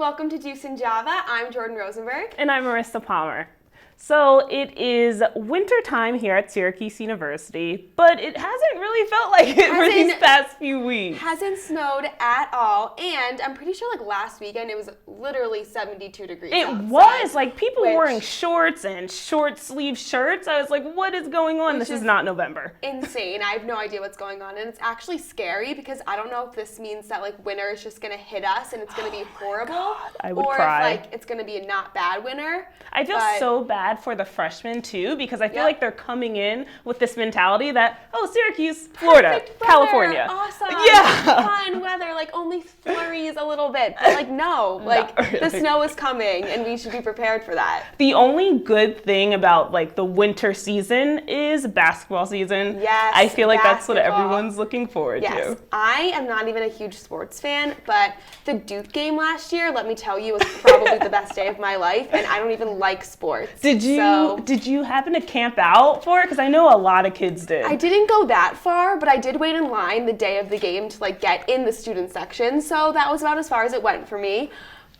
Welcome to Juice and Java. I'm Jordyn Rosenberg. And I'm Marisa Palmer. So it is winter time here at Syracuse University, but it hasn't really felt like it for these past few weeks. Hasn't snowed at all, and I'm pretty sure like last weekend it was literally 72 degrees outside, was, like people wearing shorts and short sleeve shirts. I was like, what is going on? This is not November. Insane. I have no idea what's going on, and it's actually scary because I don't know if this means that like winter is just gonna hit us and it's gonna be horrible, God, I would or cry. if like it's gonna be a not bad winter. I feel so bad for the freshmen too, because I feel like they're coming in with this mentality that, oh, Syracuse, Florida, California. Awesome. Yeah. Fun weather, like only flurries a little bit. But like no, like really. The snow is coming and we should be prepared for that. The only good thing about like the winter season is basketball season. Yes. I feel like that's what everyone's looking forward to. I am not even a huge sports fan, but the Duke game last year, let me tell you, was probably the best day of my life, and I don't even like sports. Did you happen to camp out for it? Because I know a lot of kids did. I didn't go that far, but I did wait in line the day of the game to like get in the student section, so that was about as far as it went for me.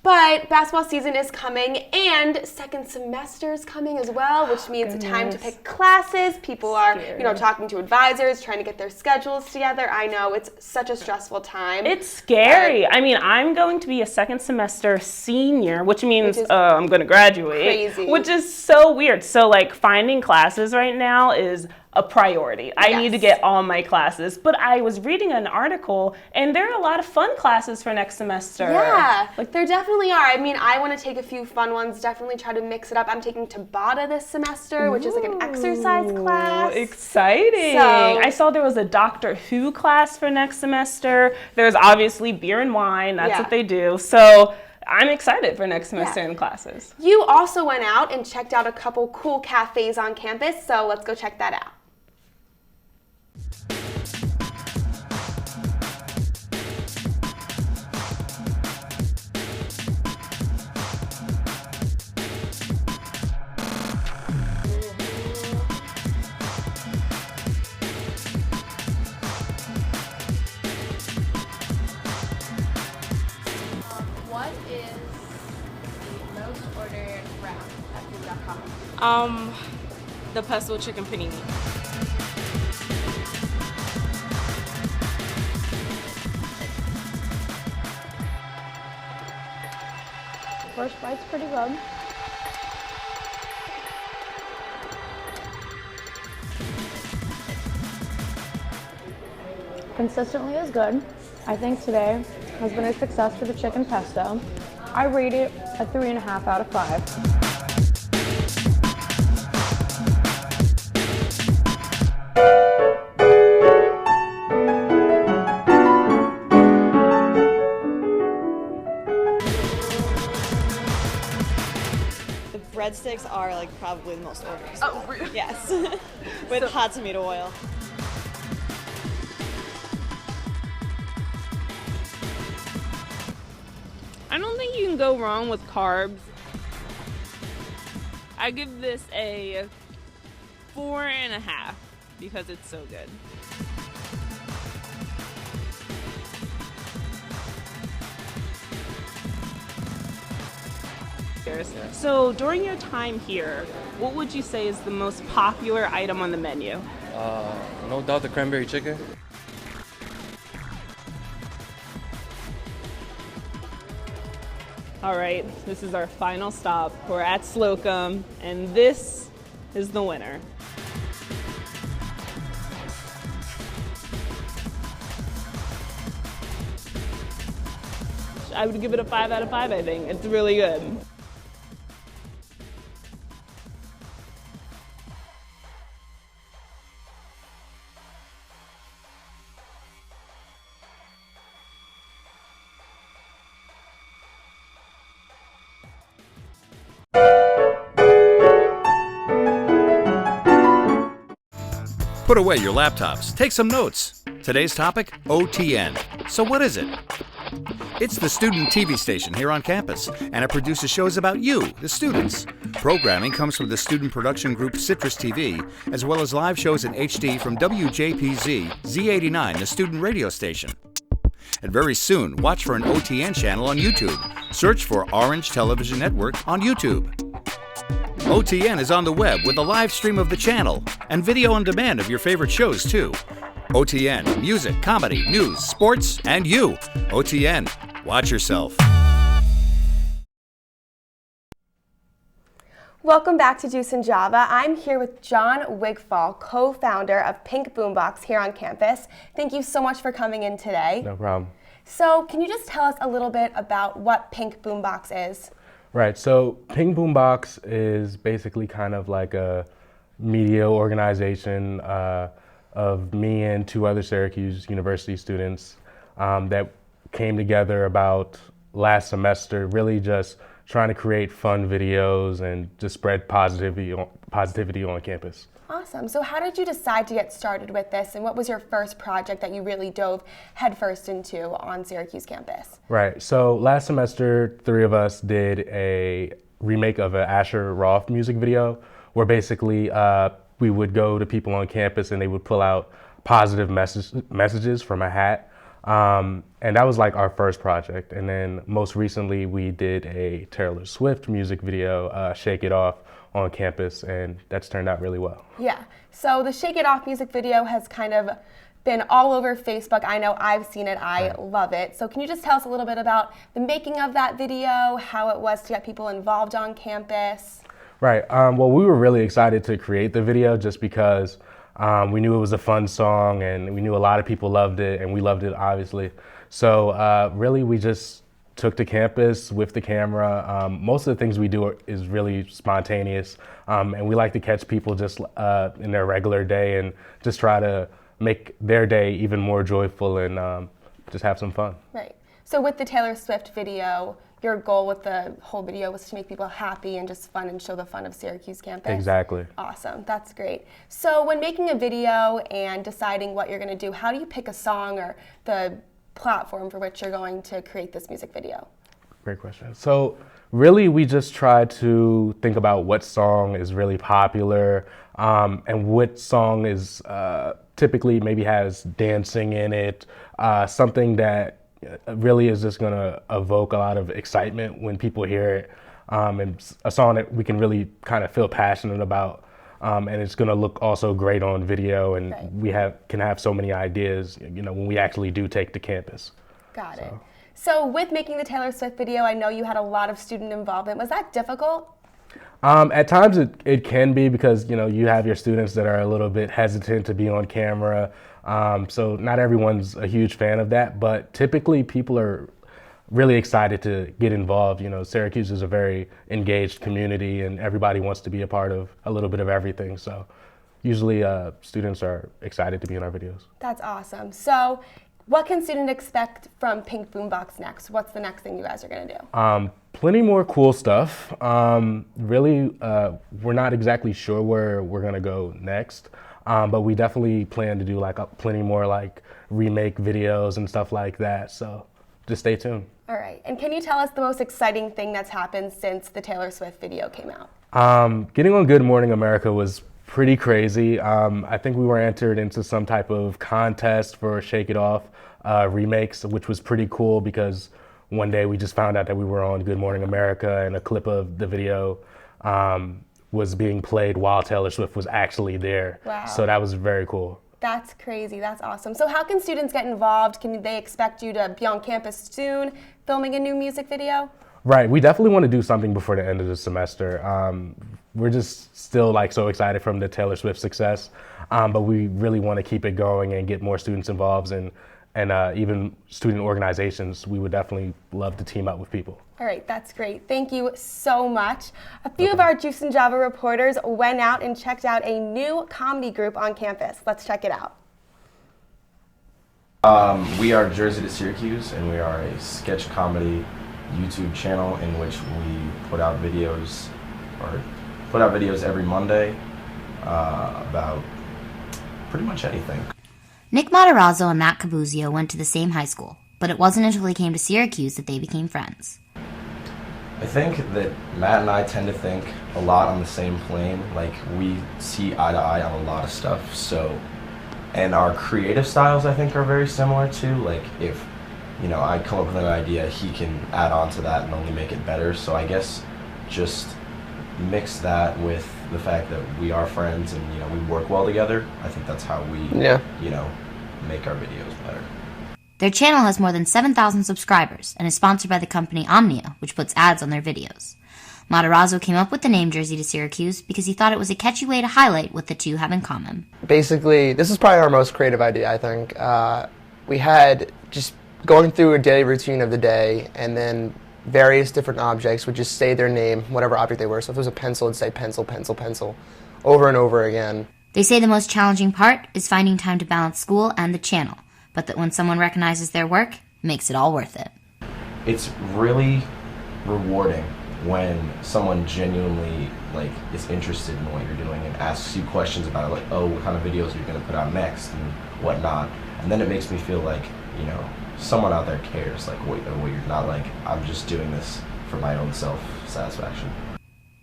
But basketball season is coming, and second semester is coming as well, which means it's time to pick classes. People are, talking to advisors, trying to get their schedules together. I know it's such a stressful time. It's scary. I mean, I'm going to be a second semester senior, which means I'm going to graduate. Crazy. Which is so weird. So, like, finding classes right now is a priority. I need to get all my classes. But I was reading an article, and there are a lot of fun classes for next semester. Yeah, like there definitely are. I mean, I want to take a few fun ones, definitely try to mix it up. I'm taking Tabata this semester, which is like an exercise class. Exciting. I saw there was a Doctor Who class for next semester. There's obviously beer and wine. That's what they do. So I'm excited for next semester in classes. You also went out and checked out a couple cool cafes on campus, so let's go check that out. What is the most ordered wrap at food.com? The pesto chicken panini. First bite's pretty good. Consistently is good. I think today has been a success for the chicken pesto. I rate it a 3.5 out of 5. Breadsticks are like probably the most ordered. Oh, really? Yes, with hot tomato oil. I don't think you can go wrong with carbs. I give this a 4.5 because it's so good. So during your time here, what would you say is the most popular item on the menu? No doubt the cranberry chicken. All right, this is our final stop. We're at Slocum, and this is the winner. I would give it a 5 out of 5, I think. It's really good. Put away your laptops. Take some notes. Today's topic, OTN. So what is it? It's the student TV station here on campus, and it produces shows about you, the students. Programming comes from the student production group Citrus TV, as well as live shows in HD from WJPZ, Z89, the student radio station. And very soon, watch for an OTN channel on YouTube. Search for Orange Television Network on YouTube. OTN is on the web with a live stream of the channel and video on demand of your favorite shows, too. OTN, music, comedy, news, sports, and you. OTN, watch yourself. Welcome back to Juice and Java. I'm here with John Wigfall, co-founder of Pink Boombox here on campus. Thank you so much for coming in today. No problem. So can you just tell us a little bit about what Pink Boombox is? Right, so Pink Boombox is basically kind of like a media organization of me and two other Syracuse University students that came together about last semester, really just trying to create fun videos and just spread positivity on campus. Awesome. So how did you decide to get started with this, and what was your first project that you really dove headfirst into on Syracuse campus? Right, so last semester, three of us did a remake of an Asher Roth music video where basically we would go to people on campus and they would pull out positive messages from a hat. And that was like our first project. And then most recently we did a Taylor Swift music video, Shake It Off, on campus, and that's turned out really well. Yeah, so the Shake It Off music video has kind of been all over Facebook. I know I've seen it, I love it. So can you just tell us a little bit about the making of that video, how it was to get people involved on campus? Right, well, we were really excited to create the video just because we knew it was a fun song and we knew a lot of people loved it and we loved it, obviously. So really we just took to campus with the camera. Most of the things we do is really spontaneous, and we like to catch people just in their regular day and just try to make their day even more joyful and just have some fun. Right. So with the Taylor Swift video, your goal with the whole video was to make people happy and just fun and show the fun of Syracuse campus? Exactly. Awesome, that's great. So when making a video and deciding what you're gonna do, how do you pick a song or the platform for which you're going to create this music video? Great question. So really we just try to think about what song is really popular and what song is typically maybe has dancing in it, something that really is just gonna evoke a lot of excitement when people hear it, and a song that we can really kind of feel passionate about. And it's going to look also great on video, and we can have so many ideas, you know, when we actually do take to campus. Got it. So with making the Taylor Swift video, I know you had a lot of student involvement. Was that difficult? At times it can be because, you know, you have your students that are a little bit hesitant to be on camera. So not everyone's a huge fan of that, but typically people are really excited to get involved. You know, Syracuse is a very engaged community and everybody wants to be a part of a little bit of everything. So usually students are excited to be in our videos. That's awesome. So what can students expect from Pink Boombox next? What's the next thing you guys are going to do? Plenty more cool stuff. Really, we're not exactly sure where we're going to go next, but we definitely plan to do like plenty more like remake videos and stuff like that. So just stay tuned. All right, and can you tell us the most exciting thing that's happened since the Taylor Swift video came out? Getting on Good Morning America was pretty crazy. I think we were entered into some type of contest for Shake It Off remakes, which was pretty cool because one day we just found out that we were on Good Morning America and a clip of the video was being played while Taylor Swift was actually there. Wow. So that was very cool. That's crazy, that's awesome. So how can students get involved? Can they expect you to be on campus soon, filming a new music video? Right, we definitely want to do something before the end of the semester. We're just still like so excited from the Taylor Swift success, but we really want to keep it going and get more students involved and even student organizations. We would definitely love to team up with people. All right, that's great. Thank you so much. A few of our Juice and Java reporters went out and checked out a new comedy group on campus. Let's check it out. We are Jersey to Syracuse, and we are a sketch comedy YouTube channel in which we put out videos every Monday about pretty much anything. Nick Matarazzo and Matt Cabuzio went to the same high school, but it wasn't until they came to Syracuse that they became friends. I think that Matt and I tend to think a lot on the same plane. Like, we see eye to eye on a lot of stuff. So, and our creative styles, I think, are very similar too. Like, if you know, I come up with an idea, he can add on to that and only make it better. So I guess just mix that with the fact that we are friends and, you know, we work well together. I think that's how we, you know, make our videos better. Their channel has more than 7,000 subscribers and is sponsored by the company Omnia, which puts ads on their videos. Matarazzo came up with the name Jersey to Syracuse because he thought it was a catchy way to highlight what the two have in common. Basically, this is probably our most creative idea, I think. We had just going through a daily routine of the day, and then various different objects would just say their name, whatever object they were. So if it was a pencil, it'd say pencil, pencil, pencil, over and over again. They say the most challenging part is finding time to balance school and the channel, but that when someone recognizes their work, it makes it all worth it. It's really rewarding when someone genuinely like is interested in what you're doing and asks you questions about it, like, oh, what kind of videos are you going to put out next and whatnot. And then it makes me feel like, you know, someone out there cares, like what you're not like, I'm just doing this for my own self-satisfaction.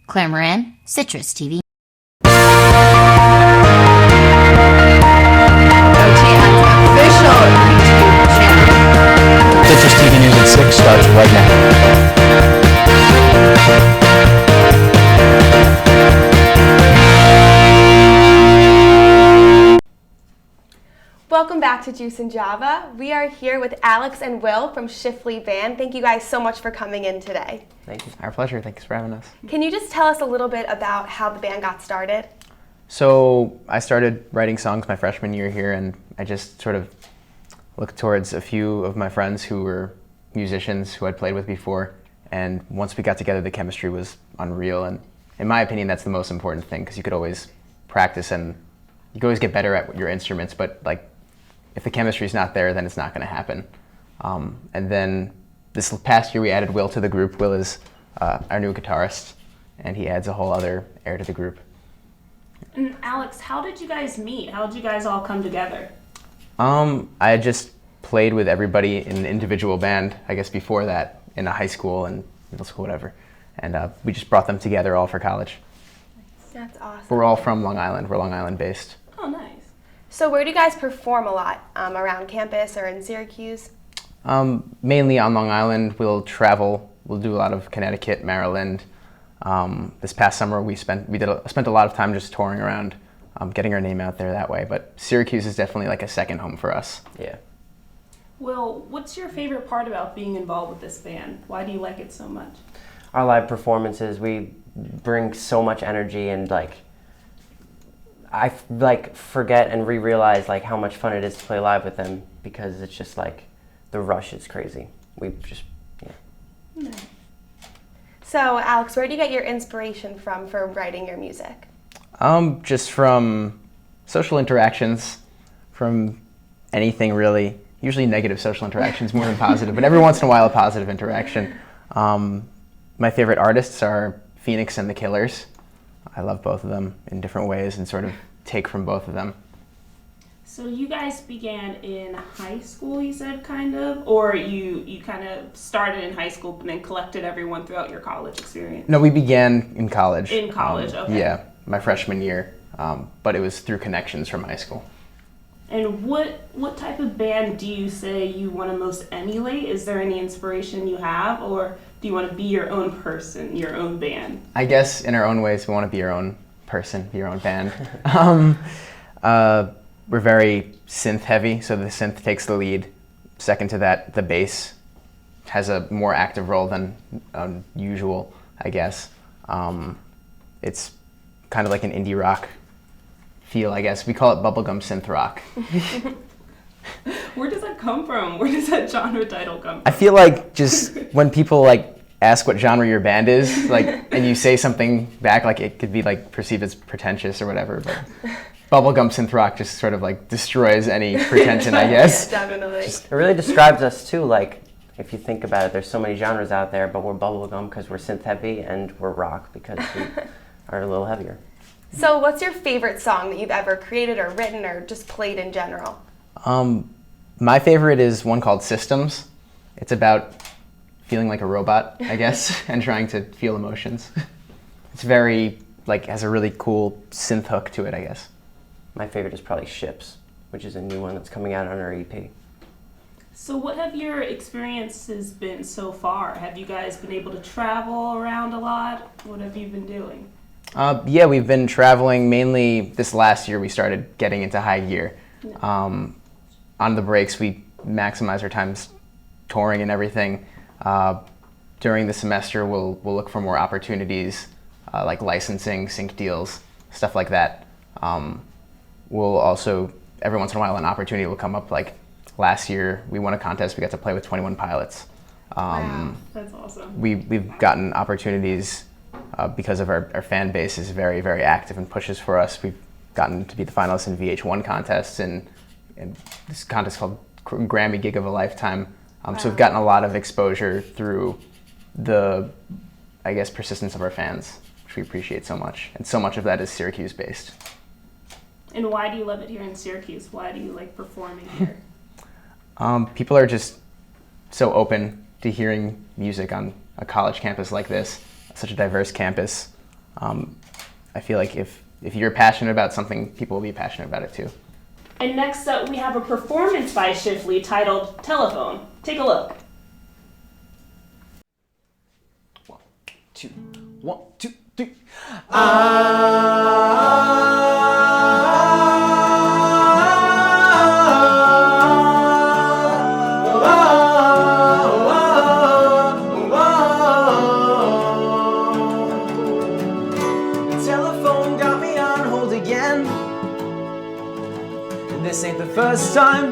Claire Moran, Citrus TV. Citrus TV News at 6 starts right now. Welcome back to Juice and Java. We are here with Alex and Will from Shiffley Band. Thank you guys so much for coming in today. Thank you. Our pleasure. Thanks for having us. Can you just tell us a little bit about how the band got started? So I started writing songs my freshman year here, and I just sort of looked towards a few of my friends who were musicians who I'd played with before. And once we got together, the chemistry was unreal. And in my opinion, that's the most important thing, because you could always practice and you could always get better at your instruments, but like, if the chemistry's not there, then it's not going to happen. And then this past year, we added Will to the group. Will is our new guitarist, and he adds a whole other air to the group. And Alex, how did you guys meet? How did you guys all come together? I had just played with everybody in an individual band, I guess before that, in a high school and middle school, whatever. And we just brought them together all for college. That's awesome. We're all from Long Island. We're Long Island based. Oh, nice. So where do you guys perform a lot? Around campus or in Syracuse? Mainly on Long Island. We'll travel. We'll do a lot of Connecticut, Maryland. This past summer we spent a lot of time just touring around, getting our name out there that way. But Syracuse is definitely like a second home for us. Yeah. Will, what's your favorite part about being involved with this band? Why do you like it so much? Our live performances, we bring so much energy, and like I forget and re-realize like how much fun it is to play live with them, because it's just like the rush is crazy. We just, yeah. So Alex, where do you get your inspiration from for writing your music? Just from social interactions, from anything really. Usually negative social interactions more than positive, but every once in a while a positive interaction. My favorite artists are Phoenix and the Killers. I love both of them in different ways and sort of take from both of them. So you guys began in high school, you said, kind of? Or you kind of started in high school but then collected everyone throughout your college experience? No, we began in college. In college, okay. Yeah, my freshman year, but it was through connections from high school. And what type of band do you say you want to most emulate? Is there any inspiration you have, or do you want to be your own person, your own band? I guess in our own ways we want to be our own person, be our own band. We're very synth heavy, so the synth takes the lead. Second to that, the bass has a more active role than usual, I guess. It's kind of like an indie rock feel, I guess. We call it bubblegum synth rock. Where does that come from? Where does that genre title come from? I feel like just when people like ask what genre your band is, like, and you say something back, like it could be like perceived as pretentious or whatever, but bubblegum synth rock just sort of like destroys any pretension, I guess. Yeah, definitely. It really describes us too. Like, if you think about it, there's so many genres out there, but we're bubblegum because we're synth heavy, and we're rock because we are a little heavier. So what's your favorite song that you've ever created or written or just played in general? My favorite is one called Systems. It's about feeling like a robot, I guess, and trying to feel emotions. It's very, like, has a really cool synth hook to it, I guess. My favorite is probably Ships, which is a new one that's coming out on our EP. So what have your experiences been so far? Have you guys been able to travel around a lot? What have you been doing? Yeah, we've been traveling mainly this last year. We started getting into high gear. On the breaks, we maximize our times touring and everything. During the semester, we'll look for more opportunities like licensing, sync deals, stuff like that. We'll also, every once in a while, an opportunity will come up. Like last year, we won a contest. We got to play with 21 Pilots. Wow, that's awesome. We've gotten opportunities because of our fan base is very, very active and pushes for us. We've gotten to be the finalists in VH1 contests and this contest called Grammy Gig of a Lifetime. So we've gotten a lot of exposure through the, I guess, persistence of our fans, which we appreciate so much. And so much of that is Syracuse based. And why do you love it here in Syracuse? Why do you like performing here? People are just so open to hearing music on a college campus like this, such a diverse campus. I feel like if you're passionate about something, people will be passionate about it too. And next up, we have a performance by Shiffley titled Telephone. Take a look. 1, 2, 3. Telephone got me on hold again. And this ain't the first time.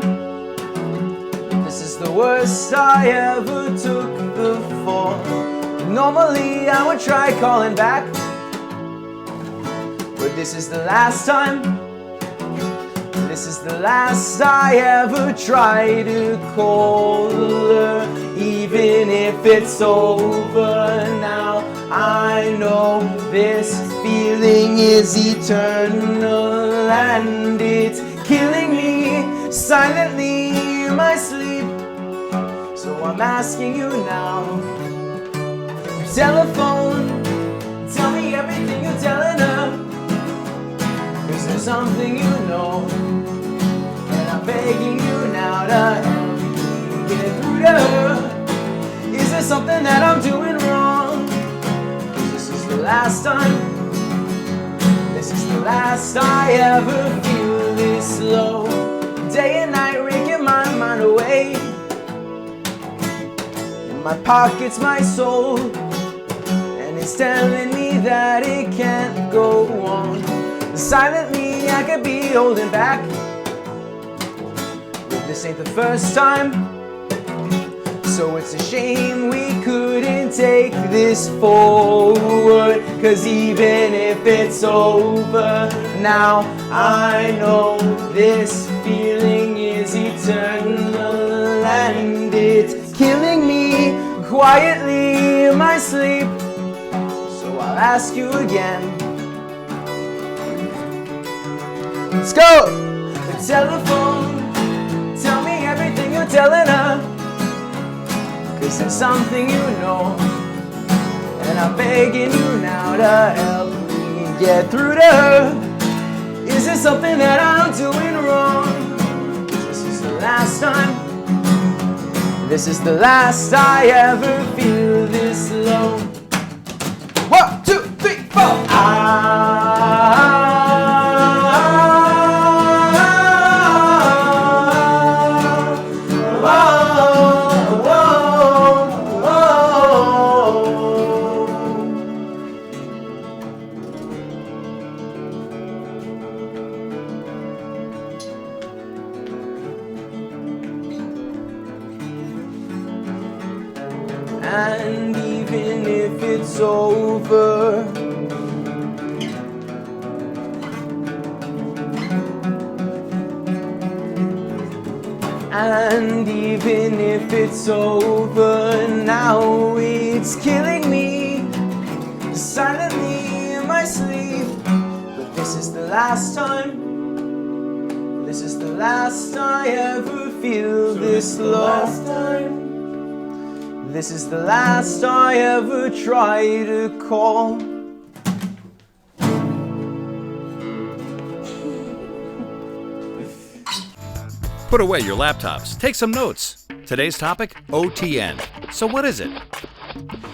This is the worst I ever took the fall. Normally I would try calling back, but this is the last time. This is the last I ever try to call her, even if it's over now. I know this feeling is eternal and it's killing me silently in my sleep. So I'm asking you now. Telephone, tell me everything you're telling her. Is there something you know? And I'm begging you now to help me get through to her. Is there something that I'm doing wrong? 'Cause this is the last time. This is the last I ever feel this low. Day and night raking my mind away. In my pocket's my soul. It's telling me that it can't go on. Silently I could be holding back, but this ain't the first time. So it's a shame we couldn't take this forward. 'Cause even if it's over now, I know this feeling is eternal and it's killing me quietly in my sleep. I'll ask you again. Let's go! The telephone, tell me everything you're telling her. 'Cause there's something you know. And I'm begging you now to help me get through to her. Is there something that I'm doing wrong? This is the last time. This is the last I ever feel this low. 1, 2, 3, 4. And even if it's over, and even if it's over now, it's killing me silently in my sleep. But this is the last time. This is the last I ever feel this low. This is the last I ever try to call. Put away your laptops. Take some notes. Today's topic, OTN. So what is it?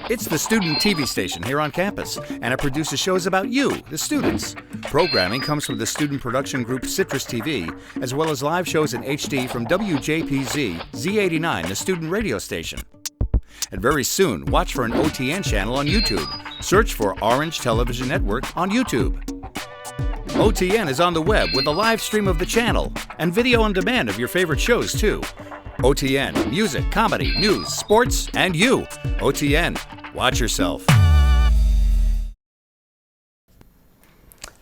It's the student TV station here on campus, and it produces shows about you, the students. Programming comes from the student production group Citrus TV, as well as live shows in HD from WJPZ Z89, the student radio station. And very soon, watch for an OTN channel on YouTube. Search for Orange Television Network on YouTube. OTN is on the web with a live stream of the channel and video on demand of your favorite shows, too. OTN, music, comedy, news, sports, and you. OTN, watch yourself.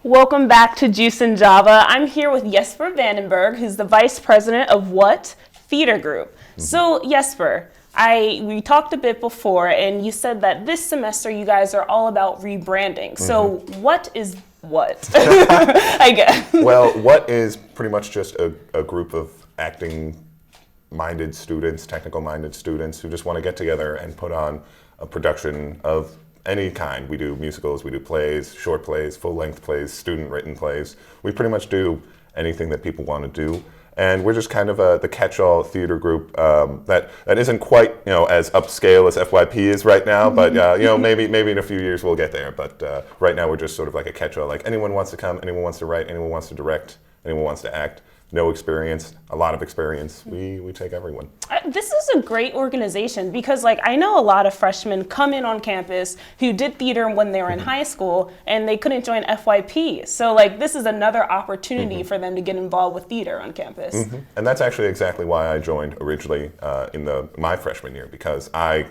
Welcome back to Juice and Java. I'm here with Jesper Vandenberg, who's the vice president of what? Theater Group. So, Jesper, we talked a bit before, and you said that this semester you guys are all about rebranding. So, what is what? I guess. Well, what is pretty much just a group of acting-minded students, technical-minded students who just want to get together and put on a production of any kind. We do musicals, we do plays, short plays, full-length plays, student-written plays. We pretty much do anything that people want to do. And we're just kind of the catch-all theater group that isn't quite as upscale as FYP is right now, but maybe in a few years we'll get there. But right now we're just sort of like a catch-all. Like anyone wants to come, anyone wants to write, anyone wants to direct, anyone wants to act. No experience, a lot of experience. We take everyone. This is a great organization because I know a lot of freshmen come in on campus who did theater when they were in high school and they couldn't join FYP. So this is another opportunity for them to get involved with theater on campus. And that's actually exactly why I joined originally in my freshman year, because I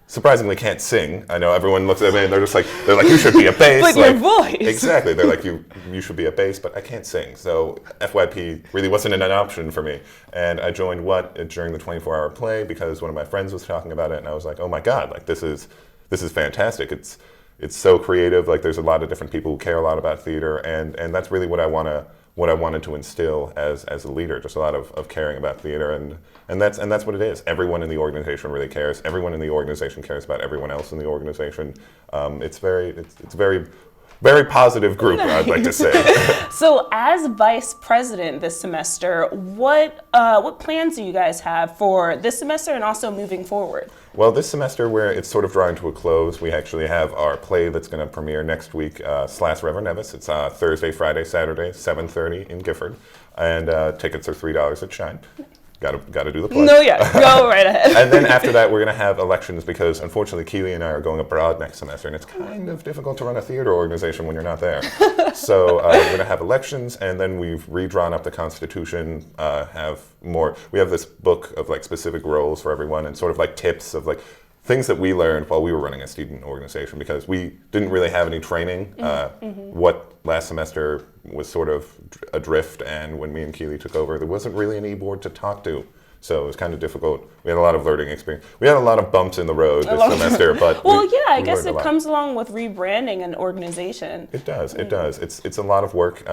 surprisingly can't sing. I know everyone looks at me and they're like, you should be a bass. But your voice. Exactly. They're like, you should be a bass, but I can't sing. So FYP really wasn't an option for me. And I joined during the 24-hour play because one of my friends was talking about it, and I was like, oh my God, this is fantastic. It's so creative. There's a lot of different people who care a lot about theater, and that's really what I wanted to instill as a leader, just a lot of caring about theater, and that's what it is. Everyone in the organization really cares. Everyone in the organization cares about everyone else in the organization. It's very positive group, nice. I'd like to say. So as vice president this semester, what plans do you guys have for this semester and also moving forward? Well, this semester it's sort of drawing to a close. We actually have our play that's going to premiere next week, Slash Rever Nevis. It's Thursday, Friday, Saturday, 7:30 in Gifford, and tickets are $3 at Shine. Got to do the play. No, yeah, go right ahead. And then after that, we're going to have elections because, unfortunately, Keely and I are going abroad next semester, and it's kind of difficult to run a theater organization when you're not there. So we're going to have elections, and then we've redrawn up the Constitution. We have this book of specific roles for everyone, and sort of tips of things that we learned while we were running a student organization, because we didn't really have any training. What last semester was sort of adrift, and when me and Keely took over, there wasn't really an e-board to talk to. So it was kind of difficult. We had a lot of learning experience. We had a lot of bumps in the road this semester, but I guess it comes along with rebranding an organization. It does. It does. It's a lot of work.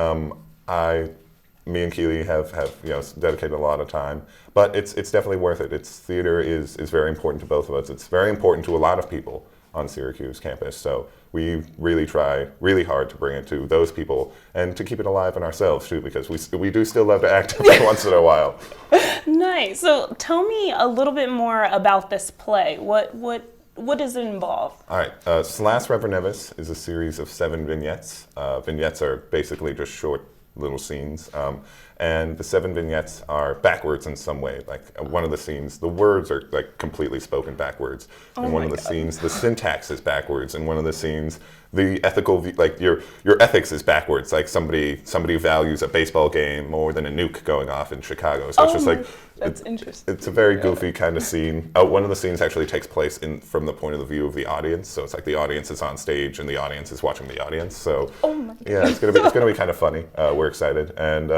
Me and Keely have dedicated a lot of time, but it's definitely worth it. Theater is very important to both of us. It's very important to a lot of people on Syracuse campus. So we really try really hard to bring it to those people and to keep it alive in ourselves too, because we do still love to act every once in a while. Nice. So tell me a little bit more about this play. What does it involve? All right. Slash Rever Nevis is a series of 7 vignettes. Vignettes are basically just short little scenes, and the 7 vignettes are backwards in some way. One of the scenes, the words are completely spoken backwards. In one of the scenes, the syntax is backwards. In one of the scenes, the ethical, your ethics is backwards. Somebody values a baseball game more than a nuke going off in Chicago. So it's just that's interesting. It's a very goofy kind of scene. One of the scenes actually takes place from the point of the view of the audience. So it's the audience is on stage and the audience is watching the audience. So yeah, it's gonna be kind of funny. We're excited, and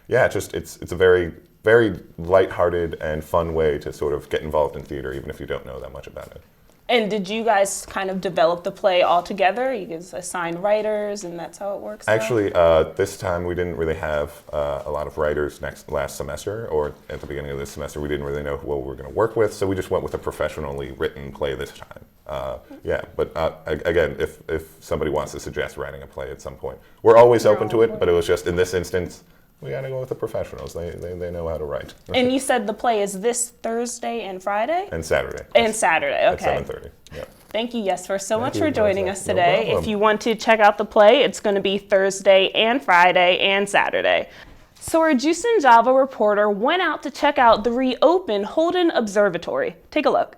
it's a very, very lighthearted and fun way to sort of get involved in theater, even if you don't know that much about it. And did you guys kind of develop the play all together? You guys assign writers, and that's how it works? Actually, this time we didn't really have a lot of writers last semester, or at the beginning of this semester, we didn't really know what we were going to work with, so we just went with a professionally written play this time. Again, if somebody wants to suggest writing a play at some point, we're always open to it, but it was just in this instance, We got to go with the professionals. They know how to write. And you said the play is this Thursday and Friday? And Saturday. And Saturday, okay. At 7:30, yeah. Thank you, Jesper, so much for you, joining Marisa. us No today. problem. If you want to check out the play, it's going to be Thursday and Friday and Saturday. So our Juice and Java reporter went out to check out the reopened Holden Observatory. Take a look.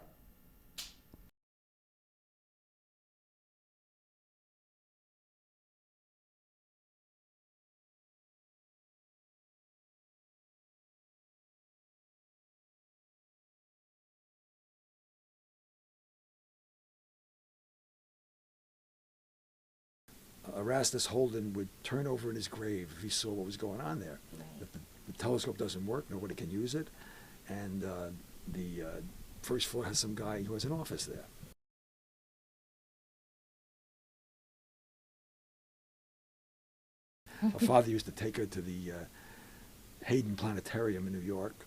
Erastus Holden would turn over in his grave if he saw what was going on there. If the telescope doesn't work, nobody can use it, and the first floor has some guy who has an office there. Her father used to take her to the Hayden Planetarium in New York,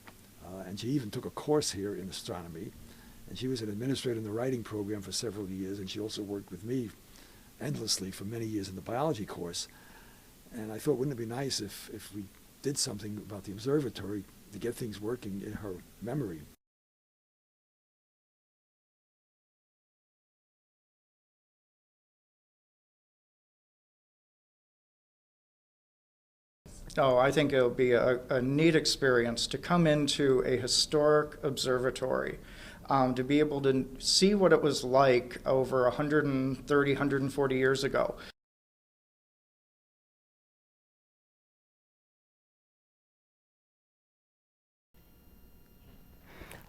and she even took a course here in astronomy, and she was an administrator in the writing program for several years, and she also worked with me endlessly for many years in the biology course. And I thought, wouldn't it be nice if we did something about the observatory to get things working in her memory? Oh, I think it'll be a neat experience to come into a historic observatory, to be able to see what it was like over 130, 140 years ago.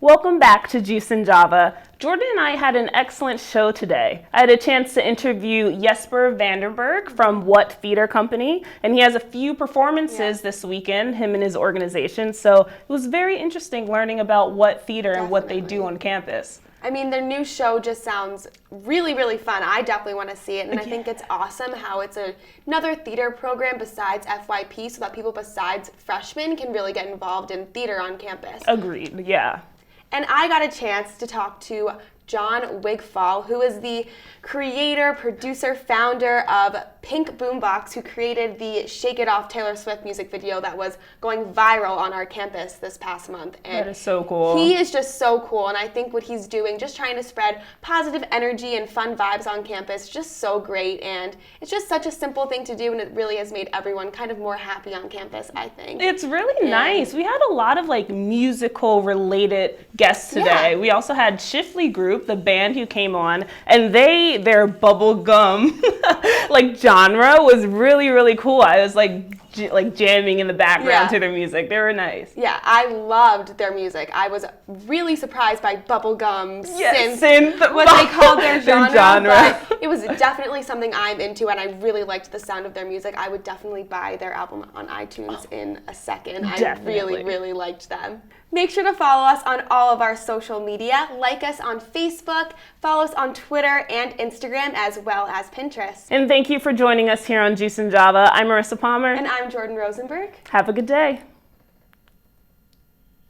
Welcome back to Juice and Java. Jordyn and I had an excellent show today. I had a chance to interview Jesper Vandenberg from What Theater Company, and he has a few performances this weekend, him and his organization, so it was very interesting learning about What Theater and what they do on campus. I mean, their new show just sounds really, really fun. I definitely want to see it, and I think it's awesome how it's another theater program besides FYP so that people besides freshmen can really get involved in theater on campus. Agreed, yeah. And I got a chance to talk to John Wigfall, who is the creator, producer, founder of Pink Boombox, who created the Shake It Off Taylor Swift music video that was going viral on our campus this past month. And that is so cool. He is just so cool, and I think what he's doing, just trying to spread positive energy and fun vibes on campus, just so great. And it's just such a simple thing to do, and it really has made everyone kind of more happy on campus, I think. It's really nice. We had a lot of musical related guests today. We also had Shiffley Group, the band who came on, and their bubble gum genre was really, really cool. I was jamming in the background to their music. They were nice. Yeah, I loved their music. I was really surprised by bubblegum synth, what they called their genre. But it was definitely something I'm into, and I really liked the sound of their music. I would definitely buy their album on iTunes in a second. Definitely. I really, really liked them. Make sure to follow us on all of our social media. Like us on Facebook, follow us on Twitter and Instagram, as well as Pinterest. And thank you for joining us here on Juice and Java. I'm Marisa Palmer. And I'm Jordyn Rosenberg. Have a good day.